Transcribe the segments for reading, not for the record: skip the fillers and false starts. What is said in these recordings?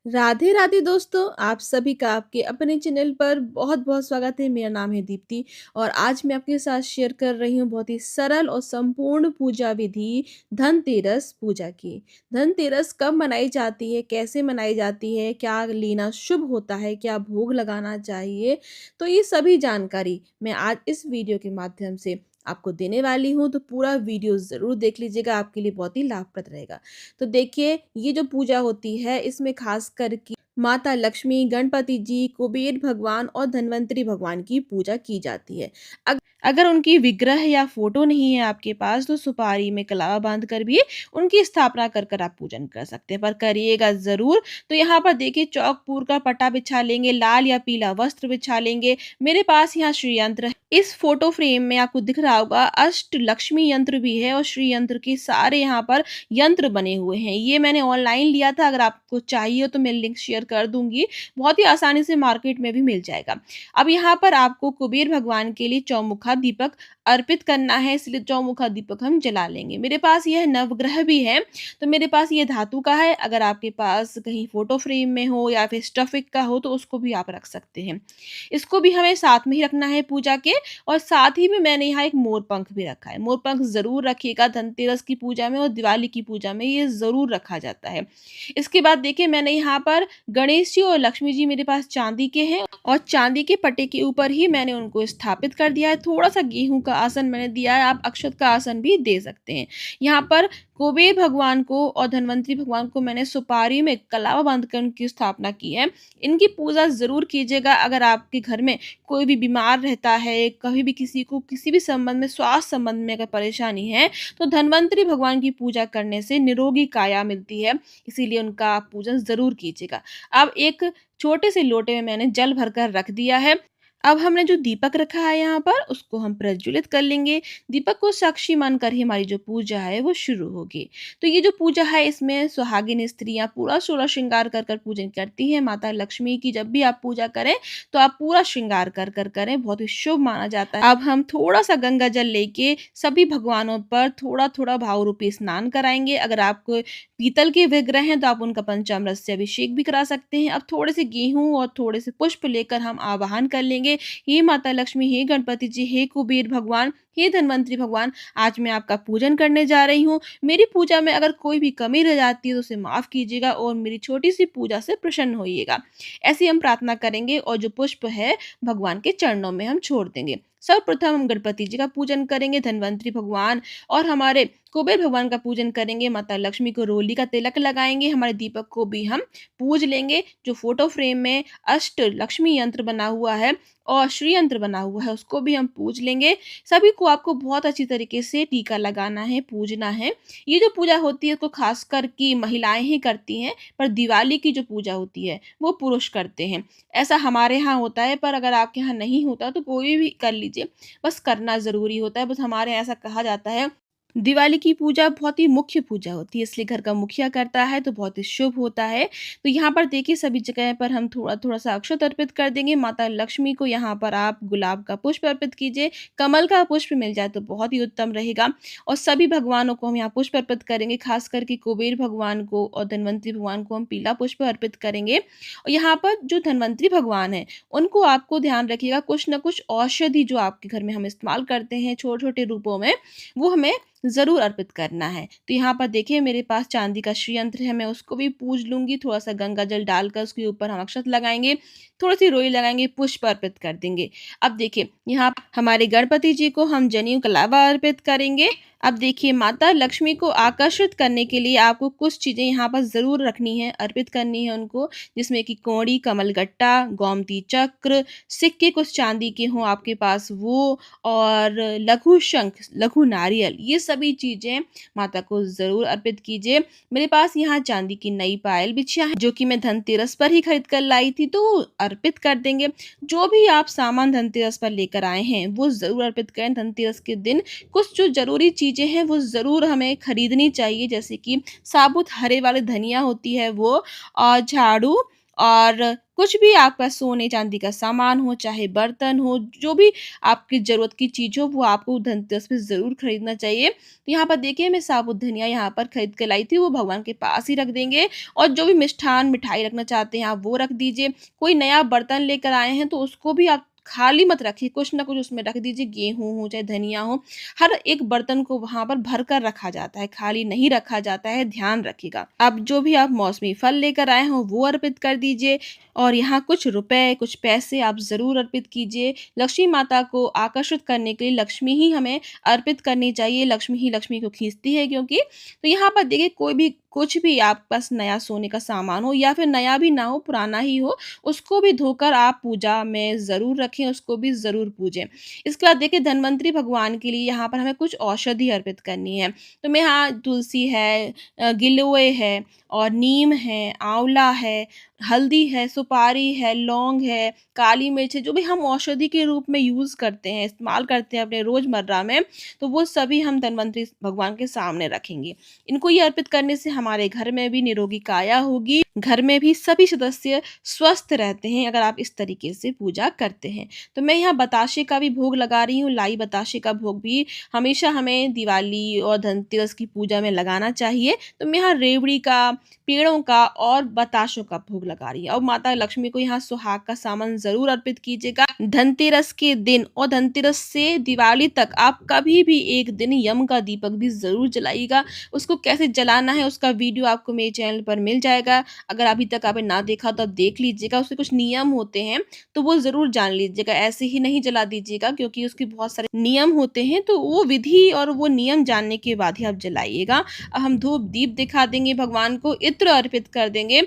राधे राधे दोस्तों, आप सभी का आपके अपने चैनल पर बहुत-बहुत स्वागत है। मेरा नाम है दीप्ति और आज मैं आपके साथ शेयर कर रही हूँ बहुत ही सरल और संपूर्ण पूजा विधि धनतेरस पूजा की। धनतेरस कब मनाई जाती है, कैसे मनाई जाती है, क्या लेना शुभ होता है, क्या भोग लगाना चाहिए, तो ये सभी जानकारी मैं आज इस वीडियो के माध्यम से आपको देने वाली हूँ, तो पूरा वीडियो ज़रूर देख लीजिएगा, आपके लिए बहुत ही लाभप्रद रहेगा। तो देखिए, ये जो पूजा होती है इसमें खास कर कि माता लक्ष्मी, गणपति जी, कुबेर भगवान और धन्वंतरी भगवान की पूजा की जाती है। अगर उनकी विग्रह या फोटो नहीं है आपके पास तो सुपारी में कलावा बांध कर भी उनकी स्थापना कर कर आप पूजन कर सकते हैं, पर करिएगा ज़रूर। तो यहाँ पर देखिए चौक-पूर का पट्टा बिछा लेंगे, लाल या पीला वस्त्र बिछा लेंगे। मेरे पास यहाँ श्री यंत्र है। इस फोटो फ्रेम में आपको दिख रहा होगा अष्ट लक्ष्मी यंत्र भी है और श्री यंत्र के सारे यहाँ पर यंत्र बने हुए हैं। ये मैंने ऑनलाइन लिया था, अगर आपको चाहिए हो तो मैं लिंक शेयर कर दूँगी। बहुत ही आसानी से मार्केट में भी मिल जाएगा। अब यहाँ पर आपको कुबेर भगवान के लिए चौमुखा दीपक अर्पित करना है, इसलिए चौमुखा दीपक हम जला लेंगे। मेरे पास यह नवग्रह भी है, तो मेरे पास ये धातु का है। अगर आपके पास कहीं फोटो फ्रेम में हो या फिर स्टफिक का हो तो उसको भी आप रख सकते हैं। इसको भी हमें साथ में ही रखना है पूजा के, और साथ ही में मैंने यहाँ एक मोरपंख भी रखा है। मोरपंख ज़रूर रखिएगा, धनतेरस की पूजा में और दिवाली की पूजा में ये ज़रूर रखा जाता है। इसके बाद देखिए मैंने यहाँ पर गणेश जी और लक्ष्मी जी मेरे पास चांदी के हैं और चांदी के पट्टे के ऊपर ही मैंने उनको स्थापित कर दिया है। थोड़ा-सा गेहूँ का आसन मैंने दिया है, आप अक्षत का आसन भी दे सकते हैं। यहाँ पर कुबेर भगवान को और धन्वंतरी भगवान को मैंने सुपारी में कलावा बांधकर उनकी स्थापना की है। इनकी पूजा ज़रूर कीजिएगा। अगर आपके घर में कोई भी बीमार रहता है, कभी भी किसी को किसी भी संबंध में, स्वास्थ्य संबंध में अगर परेशानी है, तो धन्वंतरी भगवान की पूजा करने से निरोगी काया मिलती है, इसीलिए उनका आप पूजन ज़रूर कीजिएगा। अब एक छोटे से लोटे में मैंने जल भरकर रख दिया है। अब हमने जो दीपक रखा है यहाँ पर उसको हम प्रज्वलित कर लेंगे। दीपक को साक्षी मानकर ही हमारी जो पूजा है वो शुरू होगी। तो ये जो पूजा है इसमें सुहागिन स्त्रियाँ पूरा 16 श्रृंगार कर कर पूजन करती हैं। माता लक्ष्मी की जब भी आप पूजा करें तो आप पूरा श्रृंगार कर कर करें, बहुत ही शुभ माना जाता है। अब हम थोड़ा-सा गंगा जल लेके सभी भगवानों पर थोड़ा-थोड़ा भाव रूपी स्नान कराएँगे। अगर आपको पीतल के विग्रह हैं तो आप उनका पंचामृत से अभिषेक भी करा सकते हैं। अब थोड़े से गेहूँ और थोड़े से पुष्प लेकर हम आवाहन कर लेंगे। हे माता लक्ष्मी, हे गणपति जी, हे कुबेर भगवान, हे धन्वंतरी भगवान, आज मैं आपका पूजन करने जा रही हूँ। मेरी पूजा में अगर कोई भी कमी रह जाती है तो उसे माफ़ कीजिएगा और मेरी छोटी-सी पूजा से प्रसन्न होइएगा। ऐसी हम प्रार्थना करेंगे और जो पुष्प है भगवान के चरणों में हम छोड़ देंगे। सर्वप्रथम हम गणपति जी का पूजन करेंगे, धन्वंतरी भगवान और हमारे कुबेर भगवान का पूजन करेंगे, माता लक्ष्मी को रोली का तिलक लगाएँगे, हमारे दीपक को भी हम पूज लेंगे। जो फ़ोटो फ्रेम में अष्ट लक्ष्मी यंत्र बना हुआ है और श्री यंत्र बना हुआ है उसको भी हम पूज लेंगे। सभी को आपको बहुत अच्छी तरीके से टीका लगाना है, पूजना है। ये जो पूजा होती है तो ख़ासकर कि महिलाएँ ही करती हैं, पर दिवाली की जो पूजा होती है वो पुरुष करते हैं। ऐसा हमारे यहाँ होता है, पर अगर आपके यहाँ नहीं होता तो कोई भी कर लीजिए, बस करना ज़रूरी होता है। बस हमारे यहाँ ऐसा कहा जाता है, दिवाली की पूजा बहुत ही मुख्य पूजा होती है, इसलिए घर का मुखिया करता है तो बहुत ही शुभ होता है। तो यहाँ पर देखिए सभी जगह पर हम थोड़ा-थोड़ा सा अक्षत अर्पित कर देंगे। माता लक्ष्मी को यहाँ पर आप गुलाब का पुष्प अर्पित कीजिए, कमल का पुष्प मिल जाए तो बहुत ही उत्तम रहेगा और सभी भगवानों को हम यहाँ पुष्प अर्पित करेंगे, खास करके कुबेर भगवान को और धन्वंतरी भगवान को हम पीला पुष्प अर्पित करेंगे। और यहाँ पर जो धन्वंतरी भगवान हैं, उनको आपको ध्यान रखिएगा कुछ न कुछ औषधि जो आपके घर में हम इस्तेमाल करते हैं छोटे-छोटे रूपों में, वो हमें ज़रूर अर्पित करना है। तो यहाँ पर देखिए मेरे पास चांदी का श्री यंत्र है, मैं उसको भी पूज लूँगी। थोड़ा-सा गंगा जल डालकर उसके ऊपर हम अक्षत लगाएँगे, थोड़ी-सी रोई लगाएँगे, पुष्प अर्पित कर देंगे। अब देखिए यहाँ हमारे गणपति जी को हम जनेऊ कलावा अर्पित करेंगे। अब देखिए माता लक्ष्मी को आकर्षित करने के लिए आपको कुछ चीज़ें यहाँ पर ज़रूर रखनी है, अर्पित करनी है उनको, जिसमें कि कौड़ी, कमलगट्टा, गोमती चक्र, सिक्के कुछ चांदी के हों आपके पास वो, और लघु शंख, लघु नारियल, ये सभी चीज़ें माता को ज़रूर अर्पित कीजिए। मेरे पास यहाँ चांदी की नई पायल बिछिया है, जो कि मैं धनतेरस पर ही खरीद कर लाई थी, तो वो अर्पित कर देंगे। जो भी आप सामान धनतेरस पर लेकर आए हैं, वो ज़रूर अर्पित करें। धनतेरस के दिन कुछ जो ज़रूरी चीज़ें हैं, वो ज़रूर हमें खरीदनी चाहिए, जैसे कि साबुत हरे वाली धनिया होती है वो, और झाड़ू और कुछ भी आपका सोने चांदी का सामान हो, चाहे बर्तन हो, जो भी आपकी ज़रूरत की चीज़ हो, वो आपको धनतेरस पे ज़रूर खरीदना चाहिए। तो यहाँ पर देखिए मैं साबुत धनिया यहाँ पर खरीद के लाई थी, वो भगवान के पास ही रख देंगे और जो भी मिष्ठान, मिठाई रखना चाहते हैं आप वो रख दीजिए। कोई नया बर्तन लेकर आए हैं तो उसको भी आप खाली मत रखिए, कुछ ना कुछ उसमें रख दीजिए, गेहूँ हो चाहे धनिया हो, हर एक बर्तन को वहाँ पर भर कर रखा जाता है, खाली नहीं रखा जाता है, ध्यान रखिएगा। अब जो भी आप मौसमी फल लेकर आए हों वो अर्पित कर दीजिए और यहाँ कुछ रुपए, कुछ पैसे आप ज़रूर अर्पित कीजिए। लक्ष्मी माता को आकर्षित करने के लिए लक्ष्मी ही हमें अर्पित करनी चाहिए, लक्ष्मी ही लक्ष्मी को खींचती है क्योंकि तो यहाँ पर देखिए कोई भी कुछ भी आपके पास नया सोने का सामान हो या फिर नया भी ना हो, पुराना ही हो, उसको भी धोकर आप पूजा में ज़रूर रखें, उसको भी ज़रूर पूजें। इसके बाद देखिए धन्वंतरी भगवान के लिए यहाँ पर हमें कुछ औषधि अर्पित करनी है। तो मैं यहाँ तुलसी है, गिलोय है और नीम है, आंवला है, हल्दी है, सुपारी है, लौंग है, काली मिर्च है, जो भी हम औषधि के रूप में यूज़ करते हैं, इस्तेमाल करते हैं अपने रोज़मर्रा में, तो वो सभी हम धन्वंतरी भगवान के सामने रखेंगे। इनको ये अर्पित करने से हमारे घर में भी निरोगी काया होगी, घर में भी सभी सदस्य स्वस्थ रहते हैं अगर आप इस तरीके से पूजा करते हैं। तो मैं यहाँ बताशे का भी भोग लगा रही हूँ, लाई बताशे का भोग भी हमेशा हमें दिवाली और धनतेरस की पूजा में लगाना चाहिए। तो मैं यहाँ रेवड़ी का, पेड़ों का और बताशों का भोग लगा रही हूँ। और माता लक्ष्मी को यहाँ सुहाग का सामान ज़रूर अर्पित कीजिएगा। धनतेरस के दिन और धनतेरस से दिवाली तक आप कभी भी एक दिन यम का दीपक भी ज़रूर जलाइएगा। उसको कैसे जलाना है उसका वीडियो आपको मेरे चैनल पर मिल जाएगा। अगर अभी तक आपने ना देखा तो आप देख लीजिएगा। उसके कुछ नियम होते हैं तो वो ज़रूर जान लीजिएगा। ऐसे ही नहीं जला दीजिएगा क्योंकि उसके बहुत सारे नियम होते हैं, तो वो विधि और वो नियम जानने के बाद ही आप जलाइएगा। अब हम धूप दीप दिखा देंगे, भगवान को इत्र अर्पित कर देंगे।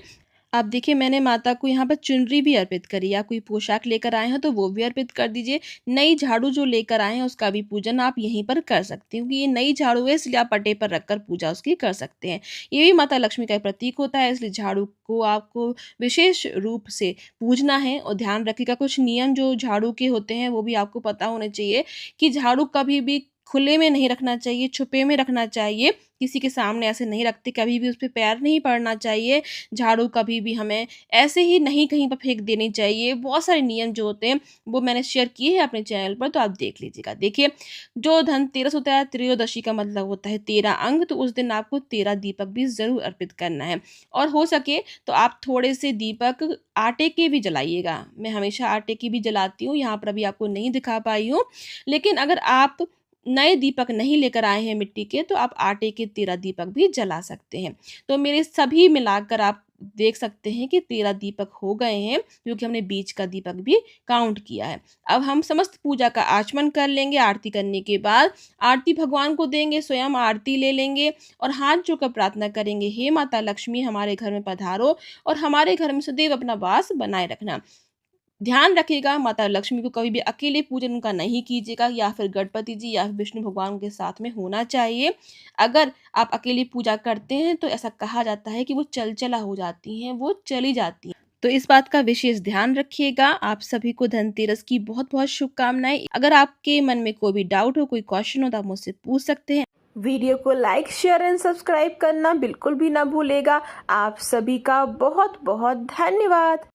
अब देखिए मैंने माता को यहाँ पर चुनरी भी अर्पित करी, या कोई पोशाक लेकर आए हैं तो वो भी अर्पित कर दीजिए। नई झाड़ू जो लेकर आए हैं उसका भी पूजन आप यहीं पर कर सकते हैं क्योंकि ये नई झाड़ू है, इसलिए आप पट्टे पर रखकर पूजा उसकी कर सकते हैं। ये भी माता लक्ष्मी का एक प्रतीक होता है, इसलिए झाड़ू को आपको विशेष रूप से पूजना है। और ध्यान रखिएगा कुछ नियम जो झाड़ू के होते हैं वो भी आपको पता होने चाहिए कि झाड़ू कभी भी खुले में नहीं रखना चाहिए, छुपे में रखना चाहिए, किसी के सामने ऐसे नहीं रखते, कभी भी उस पे पैर नहीं पड़ना चाहिए। झाड़ू कभी भी हमें ऐसे ही नहीं कहीं पर फेंक देनी चाहिए। बहुत सारे नियम जो होते हैं वो मैंने शेयर किए हैं अपने चैनल पर, तो आप देख लीजिएगा। देखिए जो धनतेरस होता है, त्रयोदशी का मतलब होता है 13 अंग, तो उस दिन आपको 13 दीपक भी ज़रूर अर्पित करना है। और हो सके तो आप थोड़े से दीपक आटे के भी जलाइएगा। मैं हमेशा आटे की भी जलाती हूँ, यहाँ पर अभी आपको नहीं दिखा पाई हूँ। लेकिन अगर आप नए दीपक नहीं लेकर आए हैं मिट्टी के, तो आप आटे के 13 दीपक भी जला सकते हैं। तो मेरे सभी मिलाकर आप देख सकते हैं कि 13 दीपक हो गए हैं क्योंकि हमने बीच का दीपक भी काउंट किया है। अब हम समस्त पूजा का आचमन कर लेंगे। आरती करने के बाद आरती भगवान को देंगे, स्वयं आरती ले लेंगे और हाथ जोड़कर प्रार्थना करेंगे, हे माता लक्ष्मी हमारे घर में पधारो और हमारे घर में सदैव अपना वास बनाए रखना। ध्यान रखिएगा माता लक्ष्मी को कभी भी अकेले पूजन उनका नहीं कीजिएगा, या फिर गणपति जी या फिर विष्णु भगवान के साथ में होना चाहिए। अगर आप अकेले पूजा करते हैं तो ऐसा कहा जाता है कि वो चलचला हो जाती हैं, वो चली जाती हैं। तो इस बात का विशेष ध्यान रखिएगा। आप सभी को धनतेरस की बहुत बहुत शुभकामनाएं। अगर आपके मन में कोई भी डाउट हो, कोई क्वेश्चन हो तो आप मुझसे पूछ सकते हैं। वीडियो को लाइक, शेयर एंड सब्सक्राइब करना बिल्कुल भी ना भूलेगा। आप सभी का बहुत बहुत धन्यवाद।